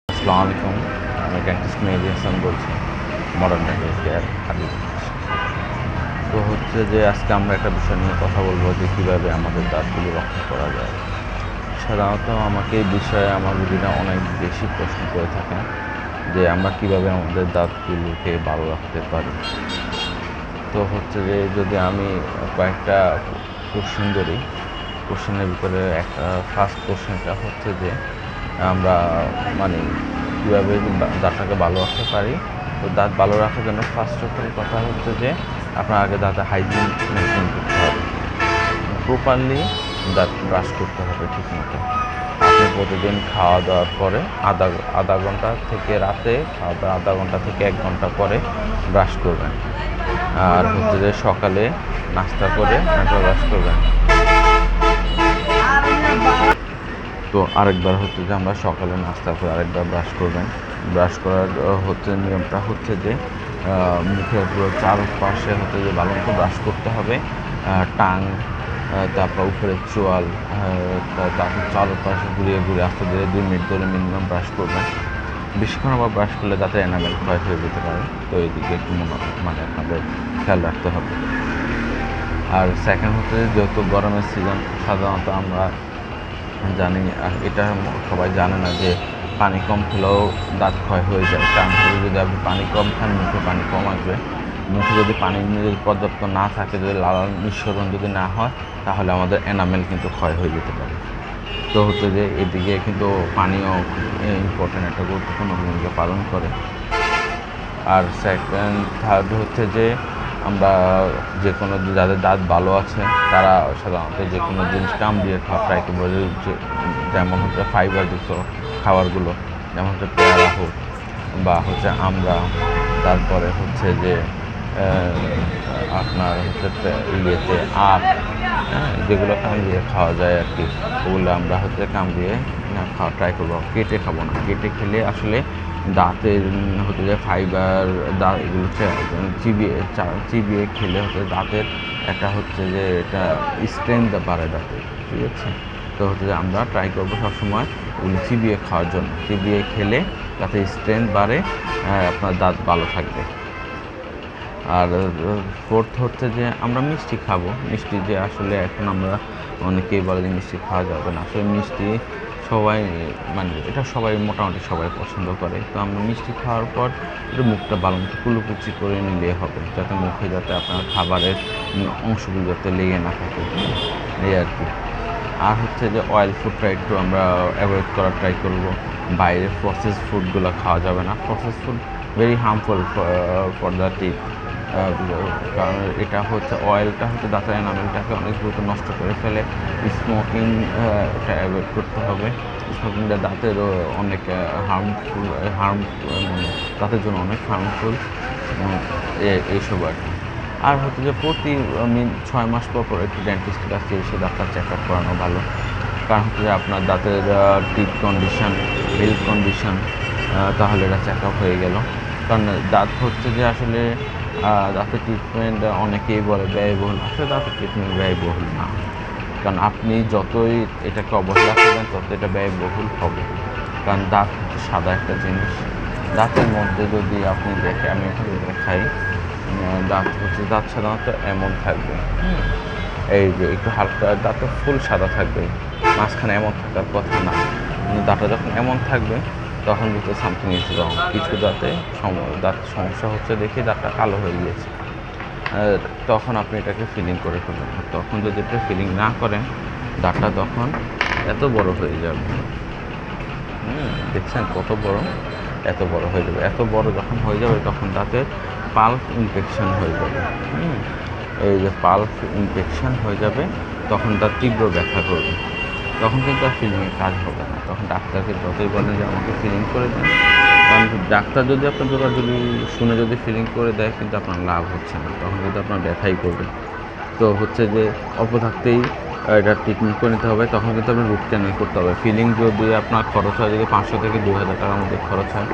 আসসালামু আলাইকুম। আমি ডেন্টিস্ট মেহেদী হাসান বলছি, মডার্ন ডেন্টাল কেয়ার আদিব। তো হচ্ছে যে আজকে আমরা একটা বিষয় নিয়ে কথা বলবো যে কীভাবে আমাদের দাঁতগুলো রক্ষা করা যায়। সাধারণত আমাকে এই বিষয়ে আমার রোগীরা অনেক বেশি প্রশ্ন করে থাকেন যে আমরা কীভাবে আমাদের দাঁতগুলোকে ভালো রাখতে পারি। তো হচ্ছে যে যদি আমি কয়েকটা কোশ্চেন ধরি, কোশ্চেনের ভিতরে একটা ফার্স্ট কোশ্চেনটা হচ্ছে যে আমরা মানে কীভাবে দাঁতটাকে ভালো রাখতে পারি। তো দাঁত ভালো রাখার জন্য ফার্স্ট অফ অল কথা হচ্ছে যে আপনার আগে দাঁতে হাইজিন মেনটেন করতে হবে, প্রপারলি দাঁত ব্রাশ করতে হবে ঠিকমতো। আপনি প্রতিদিন খাওয়া দাওয়ার পরে আধা ঘন্টা থেকে রাতে খাওয়া দাওয়ার আধা ঘন্টা থেকে 1 ঘন্টা পরে ব্রাশ করবেন। আর হচ্ছে যে সকালে নাস্তা করে ব্রাশ করবেন। তো আরেকবার হচ্ছে যে আমরা সকালে নাস্তা করে আরেকবার ব্রাশ করবেন। ব্রাশ করার হচ্ছে নিয়মটা হচ্ছে যে মুখের পুরো চারপাশে হচ্ছে যে ভালো মতো ব্রাশ করতে হবে। টাং, তারপর উপরে চোয়াল, তারপর চারপাশে ঘুরিয়ে ঘুরিয়ে আস্তে ধীরে 2 মিনিট ধরে মিনিমাম ব্রাশ করবেন। বেশিক্ষণ আবার ব্রাশ করলে দাঁতের এনামেল ক্ষয় হয়ে যেতে পারে। তো এইদিকে একটু মানে আপনাদের খেয়াল রাখতে হবে। আর সেকেন্ড হচ্ছে যেহেতু গরমের সিজন, সাধারণত আমরা জানি, এটা সবাই জানে না যে পানি কম খেলেও দাঁত ক্ষয় হয়ে যায়। কারণ যদি আপনি পানি কম খান, মুখে পানি কম আসবে। মুখে যদি পানি যদি পর্যাপ্ত না থাকে, যদি লালার নিঃসরণ যদি না হয়, তাহলে আমাদের এনামেল কিন্তু ক্ষয় হয়ে যেতে পারে। তো হচ্ছে যে এদিকে কিন্তু পানিও খুব ইম্পর্ট্যান্ট একটা গুরুত্বপূর্ণ ভূমিকা পালন করে। আর থার্ড হচ্ছে যে আমরা যে কোনো যাদের দাঁত ভালো আছে তারা সাধারণত যে কোনো জিনিস দিয়ে খাওয়া ট্রাই করবো, যেমন হচ্ছে ফাইবারযুক্ত খাবারগুলো, যেমন হচ্ছে পেয়ারা হোক বা হচ্ছে আমরা, তারপরে হচ্ছে যে আপনার হচ্ছে ইয়েতে আখ, যেগুলো দিয়ে খাওয়া যায় আর কি, ওগুলো আমরা হচ্ছে দিয়ে খাওয়া ট্রাই করবো। কেটে খাবো না, কেটে খেলে আসলে দাঁতের হচ্ছে যে ফাইবার এগুলো চিবিয়ে খেলে হচ্ছে দাঁতের একটা হচ্ছে যে এটা স্ট্রেংথ বাড়ে দাঁতের, ঠিক আছে। তো হচ্ছে যে আমরা ট্রাই করবো সবসময় ওগুলো চিবিয়ে খাওয়ার জন্য। চিবিয়ে খেলে যাতে স্ট্রেংথ বাড়ে, আপনার দাঁত ভালো থাকবে। আর ফোর্থ হচ্ছে যে আমরা মিষ্টি খাবো। মিষ্টি যে আসলে এখন আমরা অনেকেই বলে যে মিষ্টি খাওয়া যাবে না, আসলে মিষ্টি সবাই এটা সবাই মোটামুটি সবাই পছন্দ করে। তো আমরা মিষ্টি খাওয়ার পর একটু মুখটা ভালো মতো কুলুকুচি করে নিলে হবে, যাতে মুখে যাতে আপনার খাবারের অংশগুলো যাতে লেগে না থাকে, এই আর কি। আর হচ্ছে যে অয়েল ফুডটা একটু আমরা অ্যাভয়েড করার ট্রাই করবো। বাইরের প্রসেস ফুডগুলো খাওয়া যাবে না। Process food very harmful for the teeth. কারণ এটা হচ্ছে অয়েলটা হচ্ছে দাঁতের এনামেলটাকে অনেক দ্রুত নষ্ট করে ফেলে। স্মোকিং এটা অ্যাভয়েড করতে হবে। স্মোকিংটা দাঁতের অনেক দাঁতের জন্য অনেক হার্মফুল, এইসব আর কি। আর হচ্ছে যে প্রতি 6 মাস পর একটু ডেন্টিস্টের কাছে এসে দাঁতটা চেক আপ করানো ভালো। কারণ হচ্ছে যে আপনার দাঁতের টিথ কন্ডিশন, হেলথ কন্ডিশন, তাহলে এটা চেক আপ হয়ে গেল। কারণ দাঁত হচ্ছে যে আসলে দাঁতের ট্রিটমেন্ট অনেকেই বলে ব্যয়বহুল, আসলে দাঁতের ট্রিটমেন্ট ব্যয়বহুল না। কারণ আপনি যতই এটাকে অবহেলা করবেন তত এটা ব্যয়বহুল হবে। কারণ দাঁত হচ্ছে সাদা একটা জিনিস। দাঁতের মধ্যে যদি আপনি আমি এখানে দেখাই, দাঁত সাধারণত এমন থাকবে, এই যে একটু হালকা দাঁতে ফুল সাদা থাকবে, মাঝখানে এমন থাকার কথা না। কিন্তু দাঁতটা যখন এমন থাকবে তখন বুঝতে সামথিং ইজ রং। কিছু দাঁত সমস্যা হচ্ছে দেখে দাঁতটা কালো হয়ে গিয়েছে, তখন আপনি এটাকে ফিলিং করে ফেলবেন। তখন যদি এটা ফিলিং না করেন, দাঁতটা তখন এত বড় হয়ে যাবে। দেখছেন কত বড়, এত বড় হয়ে যাবে। এত বড় যখন হয়ে যাবে তখন দাঁতের পাল্প ইনফেকশন হয়ে যাবে। এই যে পাল্প ইনফেকশন হয়ে যাবে, তখন তার তীব্র ব্যথা করবে। তখন কিন্তু আর ফিলিংয়ের কাজ হবে না। তখন ডাক্তারকে যতই বলেন যে আমাকে ফিলিং করে দেন, কারণ ডাক্তার যদি আপনার যদি শুনে যদি ফিলিং করে দেয়, কিন্তু আপনার লাভ হচ্ছে না, তখন কিন্তু আপনার ব্যথাই করবে। তো হচ্ছে যে অল্প থাকতেই এটা ট্রিটমেন্ট করে নিতে হবে। তখন কিন্তু আপনার রুট ক্যানেল করতে হবে। ফিলিং যদি আপনার খরচ হয় যদি 500 থেকে 2000 টাকার মধ্যে খরচ হয়,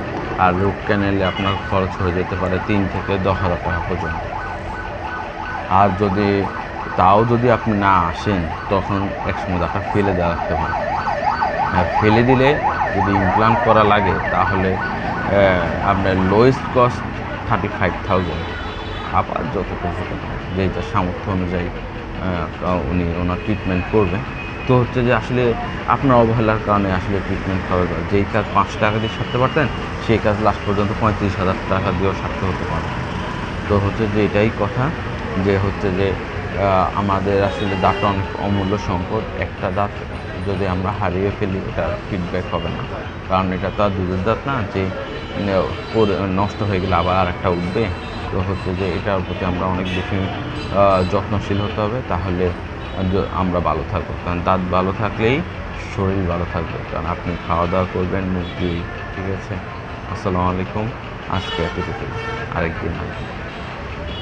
আর রুট ক্যানেলে আপনার খরচ হয়ে যেতে পারে 3 থেকে 10,000 টাকা পর্যন্ত। আর যদি আপনি না আসেন, তখন একসময় দাঁতটা ফেলে দেওয়া রাখতে পারেন। ফেলে দিলে যদি ইমপ্লান্ট করা লাগে তাহলে আপনার লোয়েস্ট কস্ট 35,000, আবার যতটুকু যেটা সামর্থ্য অনুযায়ী উনি ওনার ট্রিটমেন্ট করবেন। তো হচ্ছে যে আসলে আপনার অবহেলার কারণে আসলে ট্রিটমেন্ট খাওয়া যায়, যেই কাজ 5 টাকা দিয়ে সারতে পারতেন সেই কাজ লাস্ট পর্যন্ত 35,000 টাকা দিয়েও সারতে হতে পারে। তো হচ্ছে যে এটাই কথা, যে হচ্ছে যে আমাদের আসলে দাঁতটা অনেক অমূল্য সম্পদ। একটা দাঁত যদি আমরা হারিয়ে ফেলি এটা ফিডব্যাক হবে না, কারণ এটা তো আর দুধের দাঁত না যে নষ্ট হয়ে গেলে আবার আরেকটা উঠবে। তো হচ্ছে যে এটার প্রতি আমরা অনেক বেশি যত্নশীল হতে হবে, তাহলে আমরা ভালো থাকবো। কারণ দাঁত ভালো থাকলেই শরীর ভালো থাকবে, কারণ আপনি খাওয়া দাওয়া করবেন মুখ দিয়ে। ঠিক আছে, আসসালামু আলাইকুম। আজকে এতটুকুই, আরেকদিন আসবে।